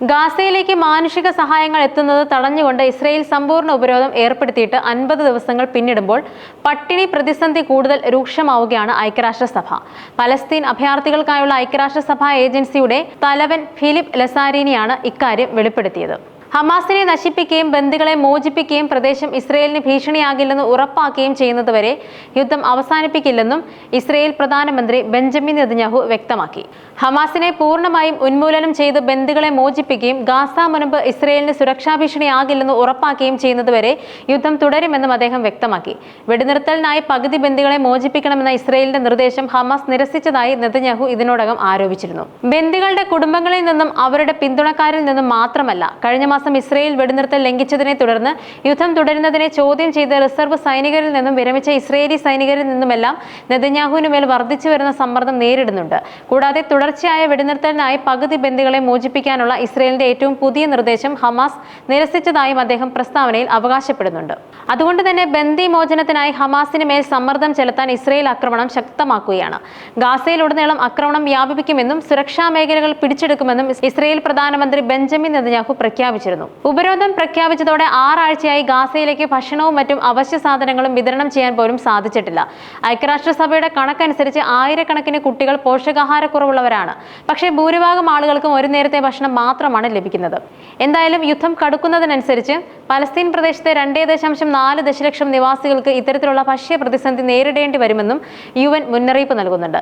ഗാസയിലേക്ക് മാനുഷിക സഹായങ്ങൾ എത്തുന്നത് തടഞ്ഞുകൊണ്ട് ഇസ്രയേൽ സമ്പൂർണ്ണ ഉപരോധം ഏർപ്പെടുത്തിയിട്ട് 50 ദിവസങ്ങൾ പിന്നിടുമ്പോൾ പട്ടിണി പ്രതിസന്ധി കൂടുതൽ രൂക്ഷമാവുകയാണ് ഐക്യരാഷ്ട്രസഭ. പലസ്തീൻ അഭയാർത്ഥികൾക്കായുള്ള ഐക്യരാഷ്ട്രസഭ ഏജൻസിയുടെ തലവൻ ഫിലിപ്പ് ലസാരിനിയാണ് ഇക്കാര്യം വെളിപ്പെടുത്തിയത്. ഹമാസിനെ നശിപ്പിക്കുകയും ബന്ദികളെ മോചിപ്പിക്കുകയും പ്രദേശം ഇസ്രയേലിന് ഭീഷണിയാകില്ലെന്ന് ഉറപ്പാക്കുകയും ചെയ്യുന്നതുവരെ യുദ്ധം അവസാനിപ്പിക്കില്ലെന്നും ഇസ്രയേൽ പ്രധാനമന്ത്രി ബെഞ്ചമിൻ നെതന്യാഹു വ്യക്തമാക്കി. ഹമാസിനെ പൂർണ്ണമായും ഉന്മൂലനം ചെയ്ത് ബന്ദികളെ മോചിപ്പിക്കുകയും ഗാസ മുൻപ് ഇസ്രയേലിന് സുരക്ഷാ ഭീഷണിയാകില്ലെന്ന് ഉറപ്പാക്കുകയും ചെയ്യുന്നതുവരെ യുദ്ധം തുടരുമെന്നും അദ്ദേഹം വ്യക്തമാക്കി. വെടിനിർത്തലിനായി പകുതി ബന്ദികളെ മോചിപ്പിക്കണമെന്ന ഇസ്രയേലിന്റെ നിർദ്ദേശം ഹമാസ് നിരസിച്ചതായി നെതന്യാഹു ഇതിനോടകം ആരോപിച്ചിരുന്നു. ബന്ദികളുടെ കുടുംബങ്ങളിൽ നിന്നും അവരുടെ പിന്തുണക്കാരിൽ നിന്നും മാത്രമല്ല, കഴിഞ്ഞ മാസം ഇസ്രയേൽ വെടിനിർത്തൽ ലംഘിച്ചതിനെ തുടർന്ന് യുദ്ധം തുടരുന്നതിനെ ചോദ്യം ചെയ്ത് റിസർവ് സൈനികരിൽ നിന്നും വിരമിച്ച ഇസ്രയേലി സൈനികരിൽ നിന്നുമെല്ലാം നെതന്യാഹുവിന് മേൽ വർദ്ധിച്ചു വരുന്ന സമ്മർദ്ദം നേരിടുന്നുണ്ട്. കൂടാതെ തുടർച്ചയായ വെടിനിർത്തലിനായി പകുതി ബന്ദികളെ മോചിപ്പിക്കാനുള്ള ഇസ്രയേലിന്റെ ഏറ്റവും പുതിയ നിർദ്ദേശം ഹമാസ് നിരസിച്ചതായും അദ്ദേഹം പ്രസ്താവനയിൽ അവകാശപ്പെടുന്നുണ്ട്. അതുകൊണ്ട് തന്നെ ബന്ദി മോചനത്തിനായി ഹമാസിന് മേൽ സമ്മർദ്ദം ചെലുത്താൻ ഇസ്രയേൽ ആക്രമണം ശക്തമാക്കുകയാണ്. ഗാസയിലുടനീളം ആക്രമണം വ്യാപിപ്പിക്കുമെന്നും സുരക്ഷാ മേഖലകൾ പിടിച്ചെടുക്കുമെന്നും ഇസ്രയേൽ പ്രധാനമന്ത്രി ബെഞ്ചമിൻ നെതന്യാഹു പ്രഖ്യാപിച്ചിരുന്നു. ഉപരോധം പ്രഖ്യാപിച്ചതോടെ 6 ആഴ്ചയായി ഗാസയിലേക്ക് ഭക്ഷണവും മറ്റും അവശ്യ സാധനങ്ങളും വിതരണം ചെയ്യാൻ പോലും സാധിച്ചിട്ടില്ല. ഐക്യരാഷ്ട്രസഭയുടെ കണക്കനുസരിച്ച് ആയിരക്കണക്കിന് കുട്ടികൾ പോഷകാഹാരക്കുറവുള്ളവരാണ്. പക്ഷേ ഭൂരിഭാഗം ആളുകൾക്കും ഒരു നേരത്തെ ഭക്ഷണം മാത്രമാണ് ലഭിക്കുന്നത്. എന്തായാലും യുദ്ധം കടുക്കുന്നതിനനുസരിച്ച് പലസ്തീൻ പ്രദേശത്തെ 2.4 ദശലക്ഷം നിവാസികൾക്ക് ഇത്തരത്തിലുള്ള ഭക്ഷ്യ പ്രതിസന്ധി നേരിടേണ്ടി വരുമെന്നും UN മുന്നറിയിപ്പ് നൽകുന്നുണ്ട്.